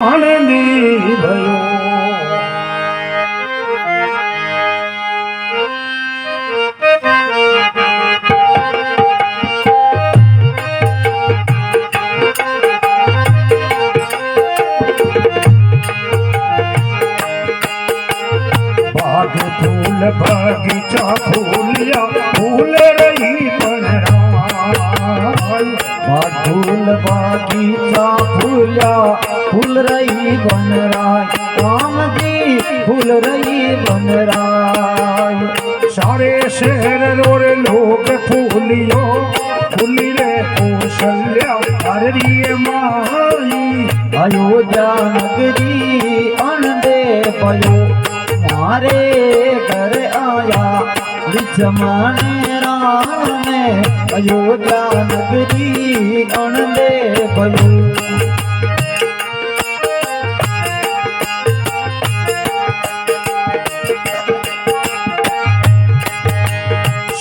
આનંદી ભયો बाग फूल बगीचा फूलिया फूल रही बनराय बाग फूल बगीचा फूलिया फूल रही बनराय राम जी फूल रही बनराय सारे शहर रोर लोग फूलियो फूली रे कौशल्या हरी माई अयोध्या नगरी अनदे पयो मारे घर आया विचमाने राम में अयोध्या नगरी अनदे पयो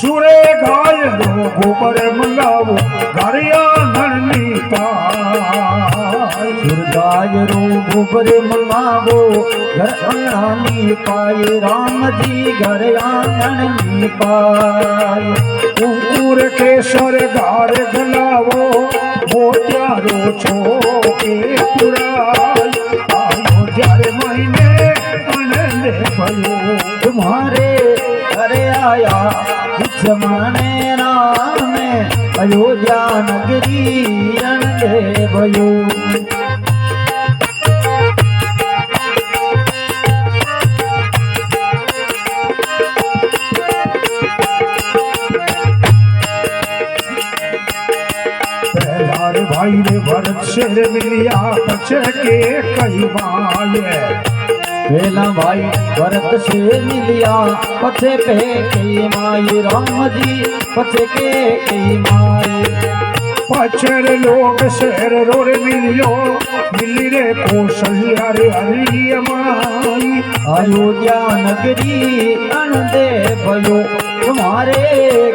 सुरे गाय दो गोबर मंगावो घरिया नरनी पाय गाय रो गोबर मंगावो घर आंगनी पाए राम जी घर आंगनी पाए कुंकुर केसर गार गलावो मोत्यारो छोके पुराय अयोध्या रे महीने आनंद भयो तुम्हारे घर आया विचमाने राम अयोध्या नगरी अनदे भयो भाई रे भरत शेर मिलिया पछे के कई माये पहला भाई भरत से मिलिया पछे पे कई माई राम जी पछे के कई माई पछर लोग शेर रोर मिलियो मिली रे कौशल्या रे हरी माई अयोध्या नगरी अनदे भयो तुम्हारे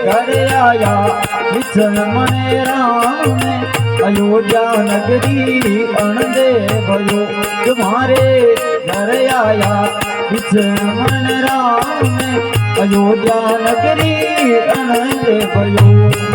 घर आया विचमन राम अयोध्या नगरी अनदे भयो तुम्हारे घर आया विचमन राम अयोध्या नगरी अनदे भयो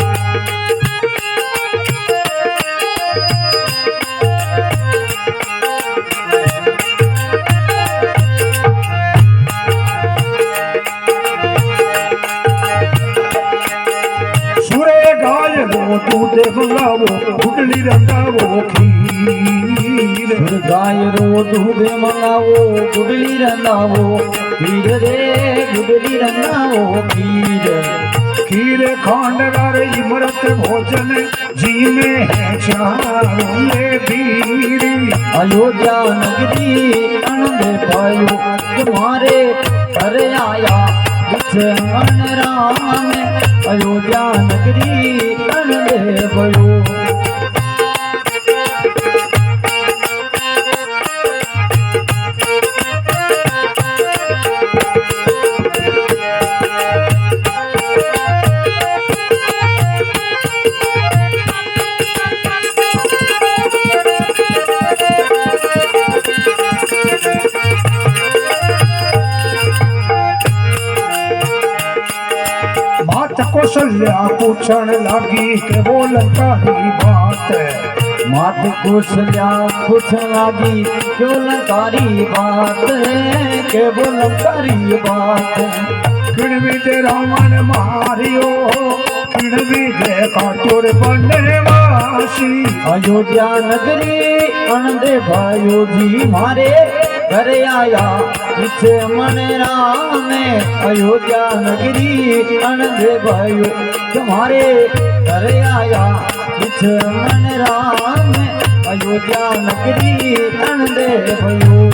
दूध मंगावो गुडली रंगावो खीर गाय रो दूध मंगावो गुडली रंगावो खीर रे गुडली रंगावो खीर खीर खांडगार इमरत भोजन जी में है चारों भीड़ अयोध्या नगरी आनंद पायो तुम्हारे घर आया विचमन राम अयोध्या नगरी आनंद भयो कौशल्या पूछण लागी के बोल कारी बात मात कौशल्या पूछण लागी बोलकारी बात के बोलकारी बात किण विदे रावण मारियो किण विदे काटोर बनवासी अयोध्या नगरी अनदे भयो जी मारे घर आया विचमन राम अयोध्या नगरी आनंद भयो तुम्हारे घर आया विचमन राम अयोध्या नगरी आनंद भयो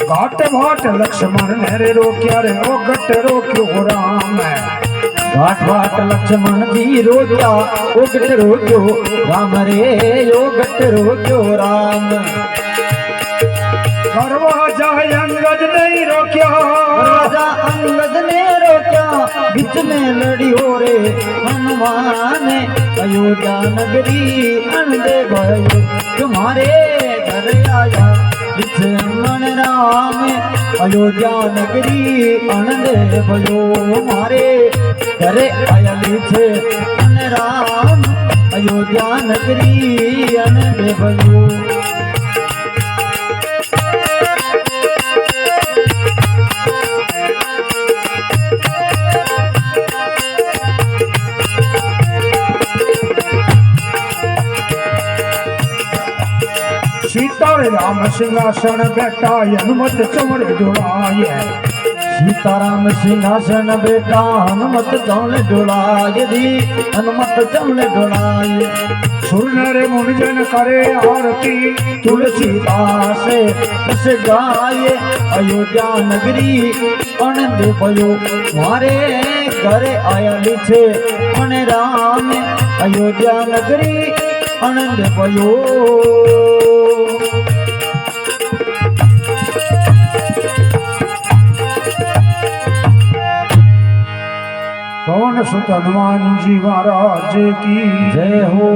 घाट भाट लक्ष्मण ने रे रोक्या रे ओ गट रोक्यो राम घाट घाट लक्ष्मण जी रोक्या ओ गट रोक्यो राम रे ओ गट रोक्यो राम કરવા જાય અંગદ નહીં રોક્યા राजा अंगद ने रोका बीच में लड़ियो रे हनुमान अयोध्या नगरी अंधे भयो तुम्हारे घर आया बीच मन राम अयोध्या नगरी अंधे भयो मारे घरे आया बीच मन राम अयोध्या नगरी अंधे भयो सीता रे राम सिंहासन बैठा हनुमत चमड़े डोलाए सीताराम सिंहासन बेटा हनुमत चमड़े डोलाए दी हनुमत चमड़े डोलाए सुर रे मुनिजन करे आरती तुलसीदास रस गाये अयोध्या नगरी आनंद भयो मारे घरे आया लिखे मन राम अयोध्या नगरी आनंद भयो पवन सुत हनुमान जी महाराज की जय हो।